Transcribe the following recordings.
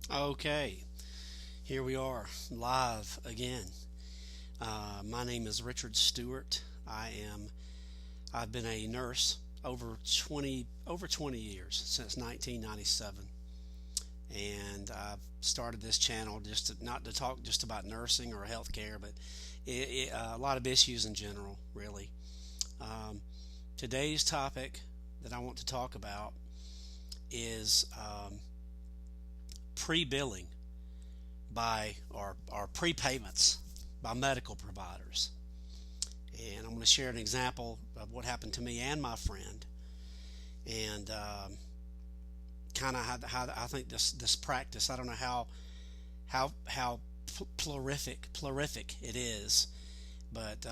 Okay, here we are live again. My name is Richard Stewart. I've been a nurse over 20 years since 1997, and I've started this channel not to talk just about nursing or healthcare, but a lot of issues in general, really. Um, Today's topic that I want to talk about is pre-billing by or prepayments by medical providers. And I'm going to share an example of what happened to me and my friend, and kind of how I think this practice. I don't know how plurific it is, but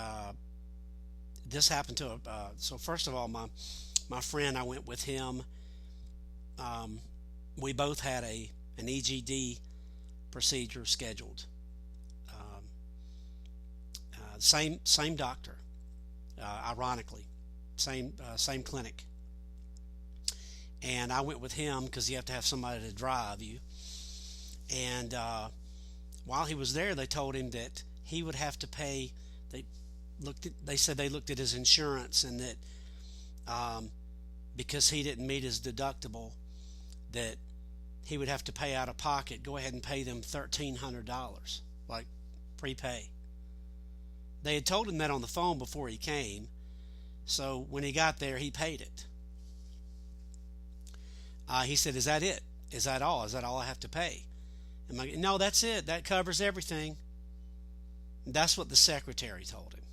this happened to a. So first of all, my friend, I went with him. Um, we both had an EGD procedure scheduled. Um, same doctor, ironically, same clinic. And I went with him because you have to have somebody to drive you. And while he was there, they told him that he would have to pay. They They said they looked at his insurance, and that um, because he didn't meet his deductible, that he would have to pay out of pocket. Go ahead and pay them $1,300, like prepay. They had told him that on the phone before he came, so when he got there, he paid it. He said, "Is that it? Is that all? Is that all I have to pay?" I'm like, "No, that's it. That covers everything." That's what the secretary told him,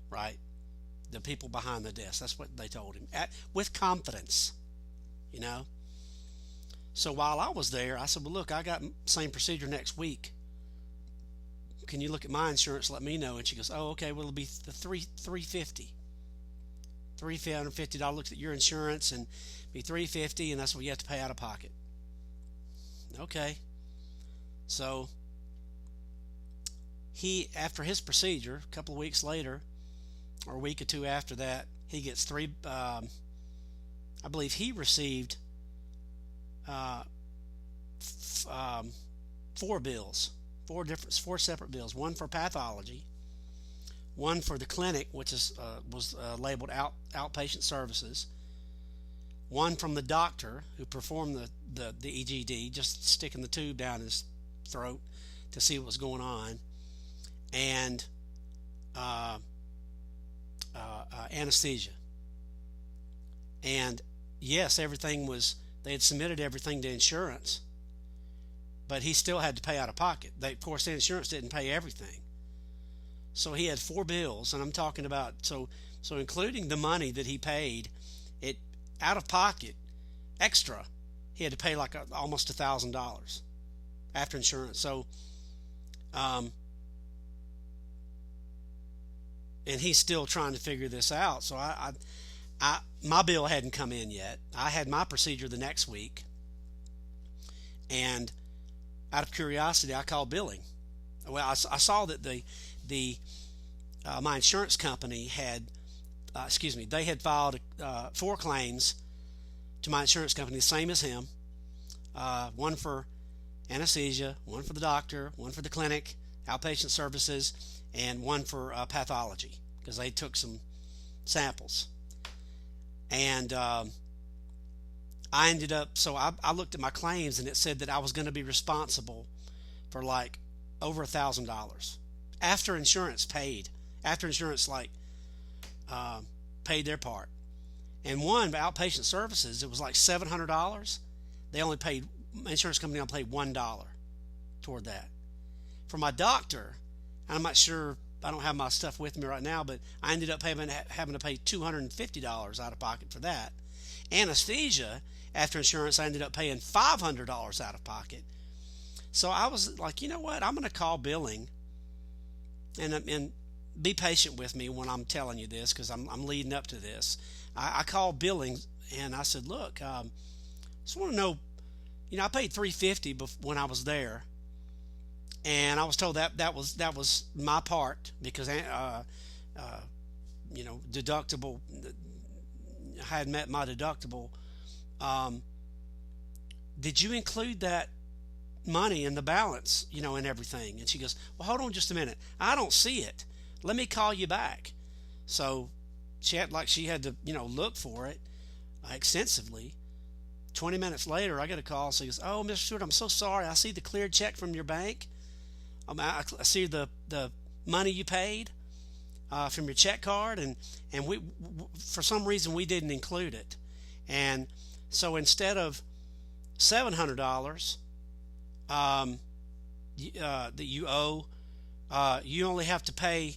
right? The people behind the desk. That's what they told him with confidence, you know. So while I was there, I said, "Well, look, I got same procedure next week. Can you look at my insurance? Let me know." And she goes, "Oh, okay. Well, it'll be the $350. Looks at your insurance and be $350, and that's what you have to pay out of pocket." Okay. So he, after his procedure, a couple of weeks later, or a week or two after that, he gets three. I believe he received uh, um, four bills, four separate bills. One for pathology, one for the clinic, which was labeled outpatient services. One from the doctor who performed the EGD, just sticking the tube down his throat to see what was going on, and uh, anesthesia. And yes, everything was, they had submitted everything to insurance, but he still had to pay out of pocket. Of course, the insurance didn't pay everything. So he had four bills, and I'm talking about, so including the money that he paid, it out of pocket extra, he had to pay like almost $1,000 after insurance. So, um, and he's still trying to figure this out. So my bill hadn't come in yet. I had my procedure the next week, and out of curiosity, I called billing. Well, I saw that the my insurance company had, excuse me, they had filed four claims to my insurance company, the same as him. One for anesthesia, one for the doctor, one for the clinic, outpatient services, and one for pathology, because they took some samples. And I ended up, so I looked at my claims, and it said that I was going to be responsible for like over $1,000 after insurance paid, after insurance like uh, paid their part. And one, outpatient services, it was like $700. They only paid, insurance company only paid $1 toward that. For my doctor, I'm not sure, I don't have my stuff with me right now, but I ended up having to pay $250 out of pocket for that. Anesthesia, after insurance, I ended up paying $500 out of pocket. So I was like, you know what? I'm going to call billing, and be patient with me when I'm telling you this, because I'm leading up to this. I called billing, and I said, look, just want to know, I paid $350 when I was there, and I was told that was my part, because deductible, I had met my deductible. Um, did you include that money in the balance, and everything. And she goes, well, hold on just a minute. I don't see it. Let me call you back. So she had to, look for it extensively. 20 minutes later, I get a call. She goes, oh, Mr. Stewart, I'm so sorry. I see the cleared check from your bank. I see the money you paid from your check card, and we for some reason we didn't include it. And so instead of $700 that you owe, you only have to pay.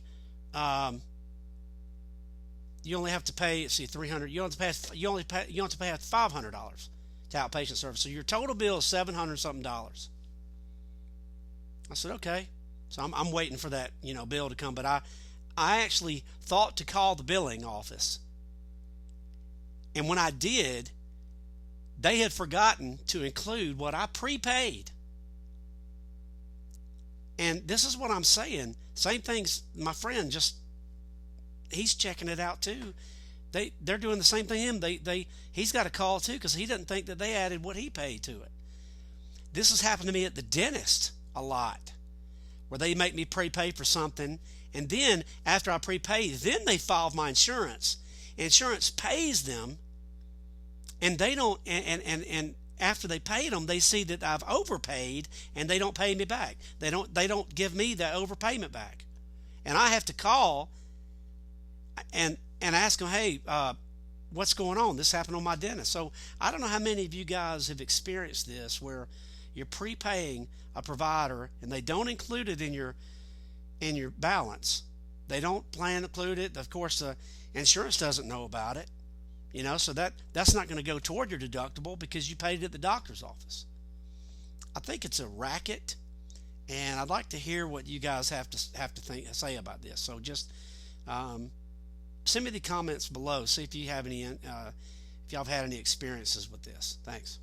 You only have to pay. See, 300. You only have to pay. You have to pay $500 to outpatient service. So your total bill is $700 something dollars. I said, okay. So I'm waiting for that bill to come. But I actually thought to call the billing office, and when I did, they had forgotten to include what I prepaid. And this is what I'm saying. Same things. My friend he's checking it out too. They're doing the same thing. He's got a call too because he doesn't think that they added what he paid to it. This has happened to me at the dentist a lot, where they make me prepay for something, and then after I prepay, then they file my insurance. Insurance pays them, and they don't. And after they paid them, they see that I've overpaid, and they don't pay me back. They don't give me that overpayment back, and I have to call and ask them, hey, what's going on? This happened on my dentist. So I don't know how many of you guys have experienced this, where you're prepaying a provider and they don't include it in your balance. They don't plan to include it. Of course, the insurance doesn't know about it. So that's not going to go toward your deductible because you paid it at the doctor's office. I think it's a racket, and I'd like to hear what you guys have to say about this. So just send me the comments below. See if you have any if y'all have had any experiences with this. Thanks.